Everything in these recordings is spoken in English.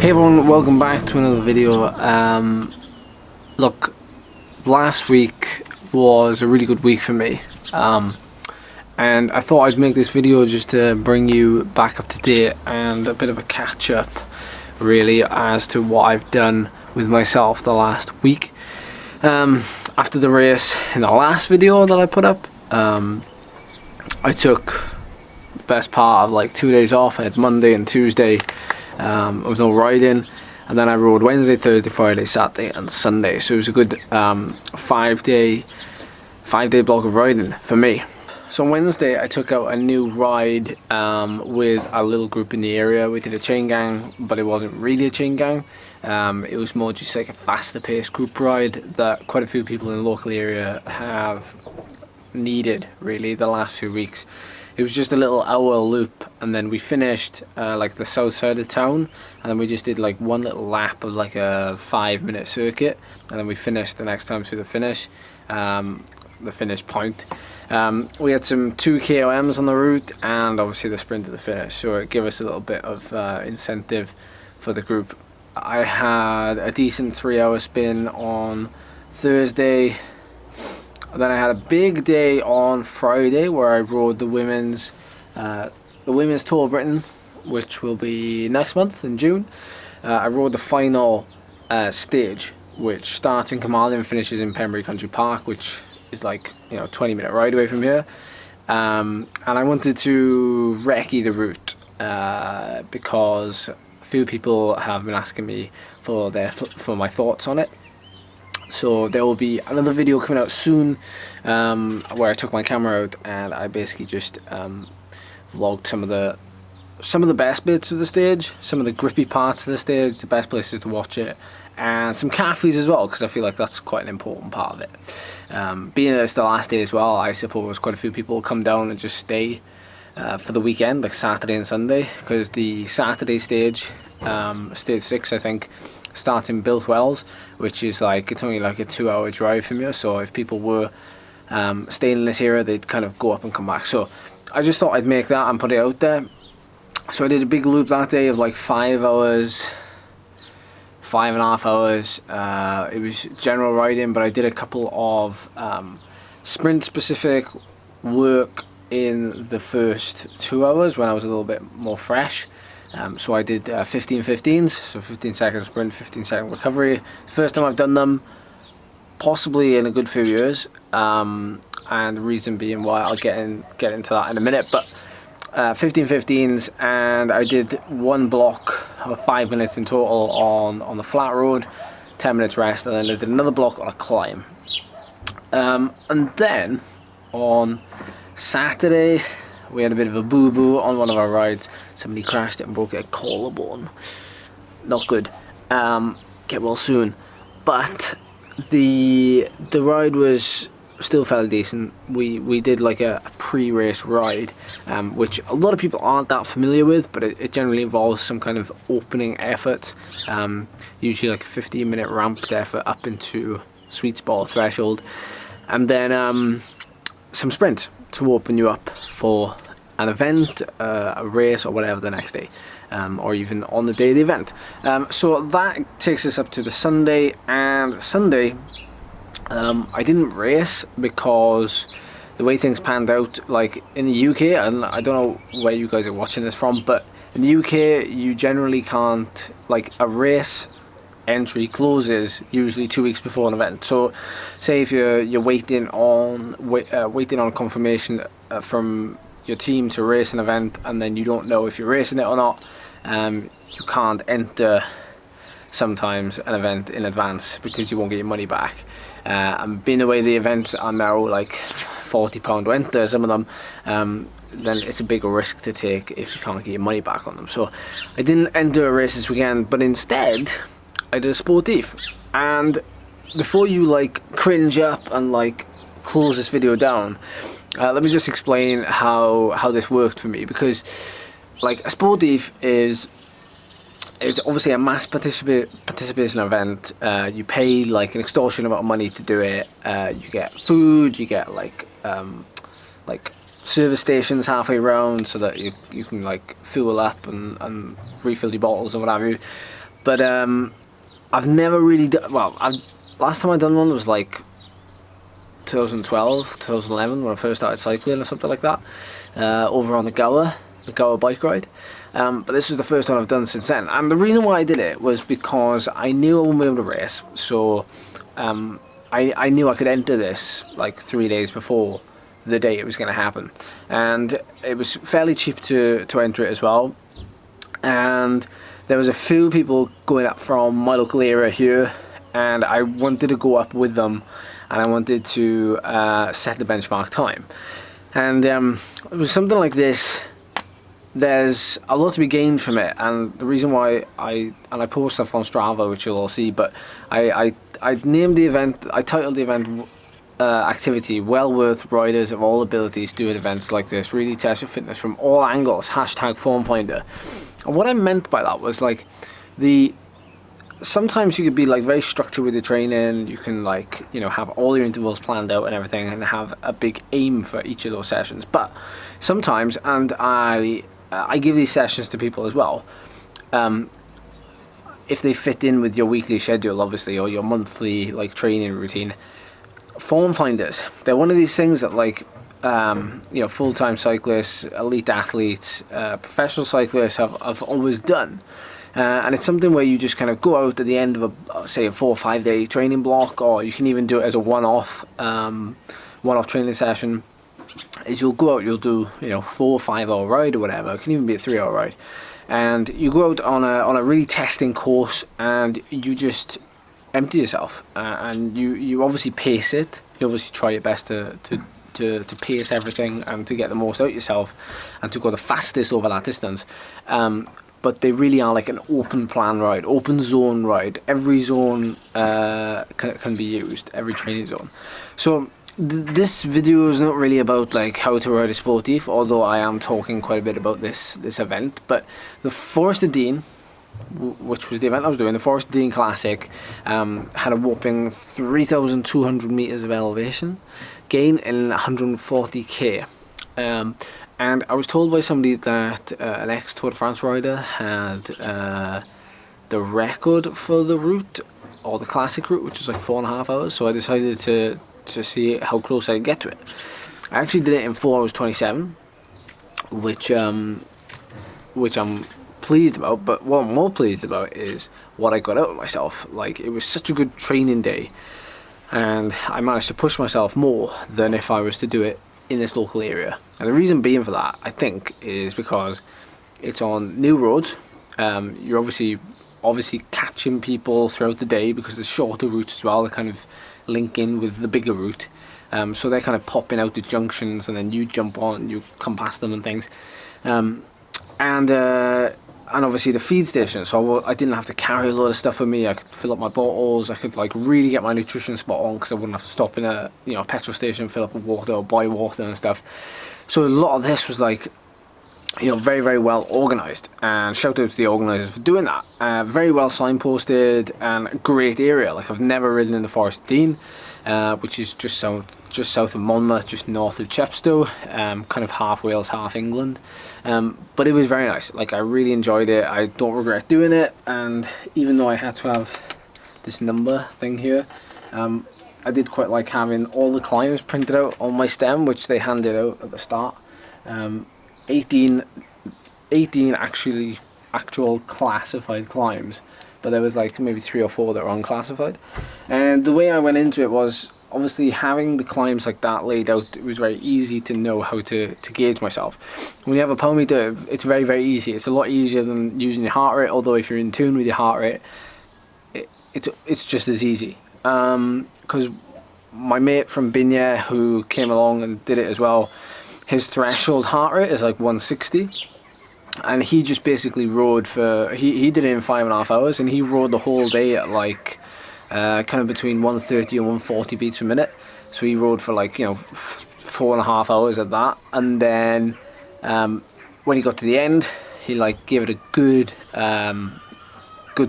Hey everyone, welcome back to another video. Look, last week was a really good week for me, and I thought I'd make this video just to bring you back up to date and a bit of a catch up really as to what I've done with myself the last week. After the race in the last video that I put up, I took the best part of like 2 days off. I had Monday and Tuesday with no riding, and then I rode Wednesday, Thursday, Friday, Saturday and Sunday, so it was a good 5 day block of riding for me. So on Wednesday I took out a new ride with a little group in the area. We did a chain gang, but it wasn't really a chain gang. It was more just like a faster paced group ride that quite a few people in the local area have needed really the last few weeks. It was just a little hour loop, and then we finished like the south side of town, and then we just did like one little lap of like a 5-minute circuit, and then we finished the next time through the finish point. We had some 2 KOMs on the route and obviously the sprint to the finish, so it gave us a little bit of incentive for the group. I had a decent 3-hour spin on Thursday. Then I had a big day on Friday where I rode the women's Tour of Britain, which will be next month in June. I rode the final stage, which starts in Carmarthen and finishes in Pembury Country Park, which is like 20-minute ride away from here. And I wanted to recce the route because a few people have been asking me for my thoughts on it. So there will be another video coming out soon where I took my camera out and I basically just vlogged some of the best bits of the stage, some of the grippy parts of the stage, the best places to watch it, and some cafes as well, because I feel like that's quite an important part of it. Being that it's the last day as well, I suppose quite a few people will come down and just stay for the weekend, like Saturday and Sunday, because the Saturday stage, stage 6 I think, starts in Built Wells, which is like, it's only like a 2-hour drive from here, so if people were staying in this area, they'd kind of go up and come back. So I just thought I'd make that and put it out there. So I did a big loop that day of like 5 hours, 5.5 hours. It was general riding, but I did a couple of sprint specific work in the first 2 hours when I was a little bit more fresh. So I did 15-15s, so 15-second sprint, 15-second recovery. First time I've done them, possibly in a good few years, and the reason being why I'll get into that in a minute. But 15-15s, and I did one block of 5 minutes in total on the flat road, 10 minutes rest, and then I did another block on a climb. And then on Saturday, we had a bit of a boo-boo on one of our rides. Somebody crashed it and broke a collarbone. Not good. Get well soon. But the ride was still fairly decent. We did like a pre-race ride, which a lot of people aren't that familiar with, but it generally involves some kind of opening effort. Usually like a 15-minute ramped effort up into sweet spot threshold, and then some sprints to open you up for an event, a race or whatever the next day, or even on the day of the event. So that takes us up to the Sunday, and Sunday I didn't race because the way things panned out, like in the UK, and I don't know where you guys are watching this from, but in the UK you generally can't, like a race entry closes usually 2 weeks before an event. So say if you're waiting on confirmation from your team to race an event, and then you don't know if you're racing it or not, you can't enter sometimes an event in advance because you won't get your money back. And being the way the events are now, like £40 to enter some of them, then it's a bigger risk to take if you can't get your money back on them. So I didn't enter a race this weekend, but instead I did a Sportive. And before you like cringe up and like close this video down, let me just explain how this worked for me, because like a Sportive is obviously a mass participation event. You pay like an extortionate amount of money to do it. You get food, you get like service stations halfway around so that you can like fuel up and refill your bottles and what have you. But I've never really done, well, last time I done one was like 2012, 2011 when I first started cycling or something like that, over on the Gower bike ride. But this was the first one I've done since then, and the reason why I did it was because I knew I wouldn't be able to race, so I knew I could enter this like 3 days before the day it was going to happen, and it was fairly cheap to enter it as well. And there was a few people going up from my local area here, and I wanted to go up with them, and I wanted to set the benchmark time. And it was something like this. There's a lot to be gained from it, and the reason why I post stuff on Strava, which you'll all see, but I named the event, I titled the event activity well worth riders of all abilities doing events like this, really test your fitness from all angles, #FormFinder. And what I meant by that was like, sometimes you could be like very structured with your training, you can like, you know, have all your intervals planned out and everything, and have a big aim for each of those sessions. But sometimes, and I give these sessions to people as well, if they fit in with your weekly schedule, obviously, or your monthly like training routine. Form finders, they're one of these things that like, you know, full-time cyclists, elite athletes, professional cyclists have always done. And it's something where you just kind of go out at the end of say a 4 or 5 day training block, or you can even do it as a one-off training session. Is you'll go out, you'll do, you know, 4 or 5 hour ride or whatever. It can even be a 3 hour ride, and you go out on a really testing course, and you just empty yourself, and you obviously pace it. You obviously try your best to pace everything and to get the most out of yourself and to go the fastest over that distance. But they really are like an open plan ride, open zone ride. Every zone can be used, every training zone. So this video is not really about like how to ride a Sportive, although I am talking quite a bit about this event. But the Forest of Dean, which was the event I was doing, the Forest of Dean Classic, had a whopping 3,200 meters of elevation gain in 140k. And I was told by somebody that an ex-Tour de France rider had the record for the route, or the classic route, which was like 4.5 hours. So I decided to see how close I could get to it. I actually did it in 4 hours 27, which I'm pleased about. But what I'm more pleased about is what I got out of myself. Like, it was such a good training day, and I managed to push myself more than if I was to do it in this local area. And the reason being for that, I think, is because it's on new roads. You're obviously catching people throughout the day, because there's shorter routes as well that kind of link in with the bigger route. So they're kind of popping out the junctions, and then you jump on, you come past them and things. And obviously the feed station, so I didn't have to carry a lot of stuff with me. I could fill up my bottles. I could like really get my nutrition spot on, because I wouldn't have to stop in a petrol station, fill up with water or buy water and stuff. So a lot of this was like, very, very well organised, and shout out to the organisers for doing that. Very well signposted, and a great area. Like, I've never ridden in the Forest of Dean, which is just south of Monmouth, just north of Chepstow, kind of half Wales, half England. But it was very nice. Like, I really enjoyed it. I don't regret doing it, and even though I had to have this number thing here, I did quite like having all the climbs printed out on my stem, which they handed out at the start. 18 actual classified climbs, but there was like maybe 3 or 4 that were unclassified. And the way I went into it was, obviously, having the climbs like that laid out, it was very easy to know how to gauge myself. When you have a power meter, it's very, very easy. It's a lot easier than using your heart rate, although if you're in tune with your heart rate, it's just as easy. Because my mate from Binya, who came along and did it as well, his threshold heart rate is like 160, and he just basically rode he did it in 5.5 hours, and he rode the whole day at like kind of between 130 and 140 beats per minute. So he rode for like 4.5 hours at that, and then when he got to the end, he like gave it a good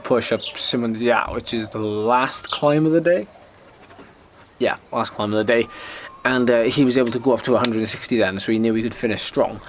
push up Simmons Yacht, which is the last climb of the day. Yeah, last climb of the day. And he was able to go up to 160 then, so he knew he could finish strong.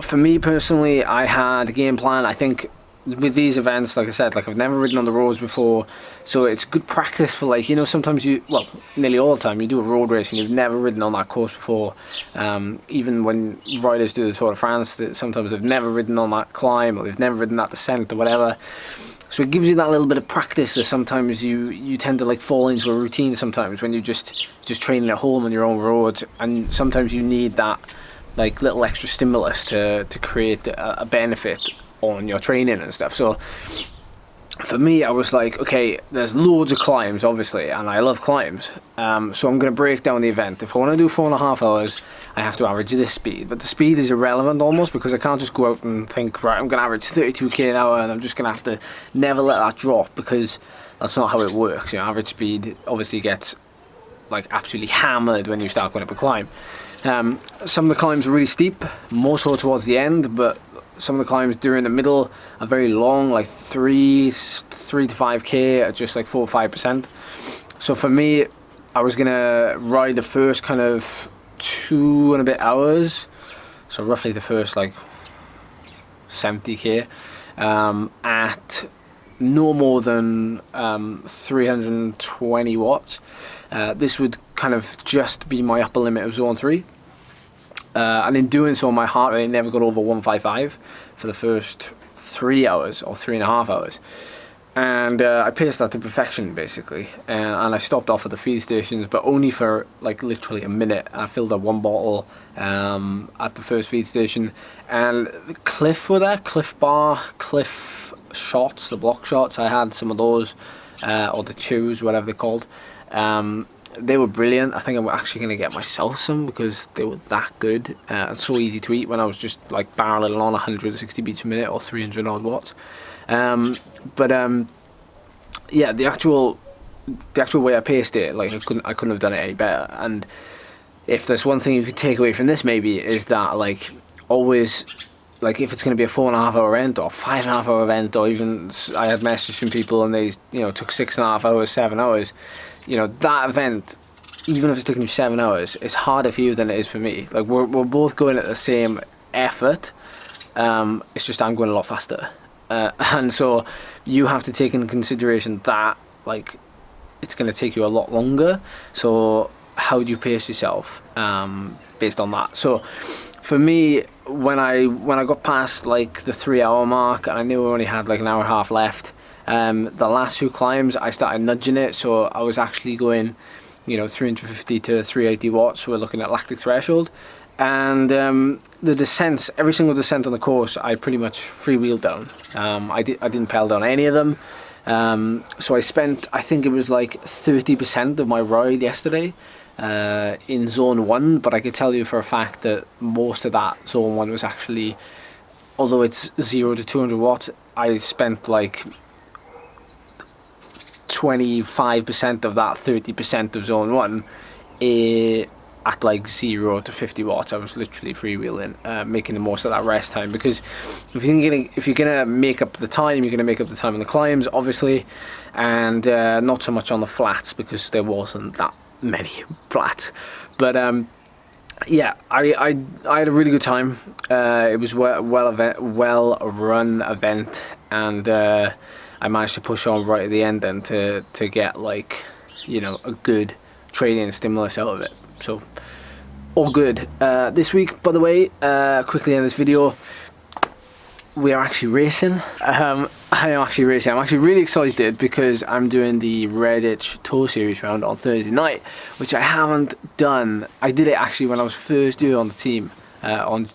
For me personally, I had a game plan. I think with these events, like I said, like I've never ridden on the roads before, so it's good practice for, like, you know, sometimes you, well, nearly all the time you do a road race and you've never ridden on that course before. Even when riders do the Tour de France, sometimes they've never ridden on that climb, or they've never ridden that descent or whatever. So it gives you that little bit of practice. That sometimes you tend to like fall into a routine sometimes when you just training at home on your own roads, and sometimes you need that like little extra stimulus to create a benefit on your training and stuff. So for me, I was like, okay, there's loads of climbs obviously, and I love climbs, so I'm going to break down the event. If I want to do 4.5 hours, I have to average this speed, but the speed is irrelevant almost, because I can't just go out and think, right, I'm going to average 32k an hour and I'm just going to have to never let that drop, because that's not how it works. You know, average speed obviously gets like absolutely hammered when you start going up a climb. Some of the climbs are really steep, more so towards the end, but some of the climbs during the middle are very long, like 3 to 5k at just like 4 or 5%. So for me, I was gonna ride the first kind of 2 and a bit hours, so roughly the first like 70k, at no more than 320 watts. This would kind of just be my upper limit of zone 3. And in doing so, my heart rate never got over 155 for the first 3 hours or 3.5 hours. And I paced that to perfection basically, and I stopped off at the feed stations, but only for like literally a minute. I filled up 1 bottle at the first feed station, and the cliff were there, cliff shots, the block shots. I had some of those, or the chews, whatever they're called. They were brilliant. I think I'm actually going to get myself some, because they were that good and so easy to eat when I was just like barreling on 160 beats per minute or 300 odd watts. Yeah, the actual way I paced it, like I couldn't have done it any better. And if there's one thing you could take away from this, maybe, is that like always, like if it's going to be a 4.5 hour event or 5.5 hour event, or even I had messages from people and they, you know, took 6.5 hours, 7 hours, you know, that event, even if it's taking you 7 hours, it's harder for you than it is for me. Like we're both going at the same effort, it's just I'm going a lot faster. And so you have to take into consideration that like it's going to take you a lot longer. So how do you pace yourself based on that? So for me, when I got past like the 3 hour mark, and I knew I only had like an hour and a half left, the last few climbs I started nudging it, so I was actually going, you know, 350 to 380 watts. So we're looking at lactic threshold. And the descents, every single descent on the course, I pretty much freewheeled down. I didn't pedal down any of them. So I spent, I think it was like 30% of my ride yesterday in zone 1, but I could tell you for a fact that most of that zone 1 was actually, although it's 0 to 200 watts, I spent like 25% of that 30% of zone 1 at like 0 to 50 watts. I was literally freewheeling, making the most of that rest time, because if you're gonna make up the time, you're gonna make up the time on the climbs, obviously, and not so much on the flats, because there wasn't that many flats. But yeah, I had a really good time. It was well run event, and I managed to push on right at the end then to get like, you know, a good training stimulus out of it. So all good. This week, by the way, quickly end this video, we are actually racing. I am actually racing. I'm actually really excited because I'm doing the Redditch Tour Series round on Thursday night, which I haven't done. I did it actually when I was first due on the team, on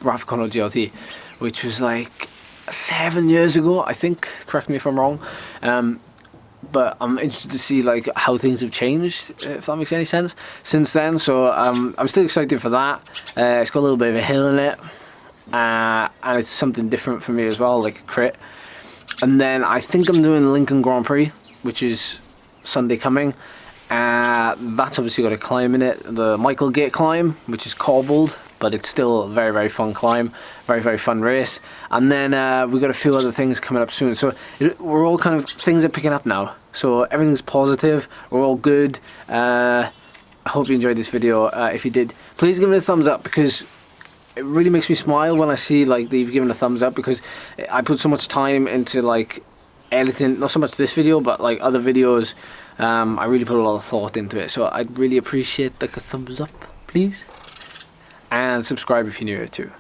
recon or GLT, which was like 7 years ago, I think. Correct me if I'm wrong. But I'm interested to see like how things have changed, if that makes any sense, since then. So I'm still excited for that. It's got a little bit of a hill in it, and it's something different for me as well, like a crit. And then I think I'm doing the Lincoln Grand Prix, which is Sunday coming. That's obviously got a climb in it, the Michael Gate climb, which is cobbled, but it's still a very, very fun climb, very, very fun race. And then we've got a few other things coming up soon. So we're all kind of, things are picking up now. So everything's positive, we're all good. I hope you enjoyed this video. If you did, please give it a thumbs up, because it really makes me smile when I see like they've given a thumbs up, because I put so much time into like editing, not so much this video but like other videos. I really put a lot of thought into it, so I'd really appreciate like a thumbs up please, and subscribe if you're new here too.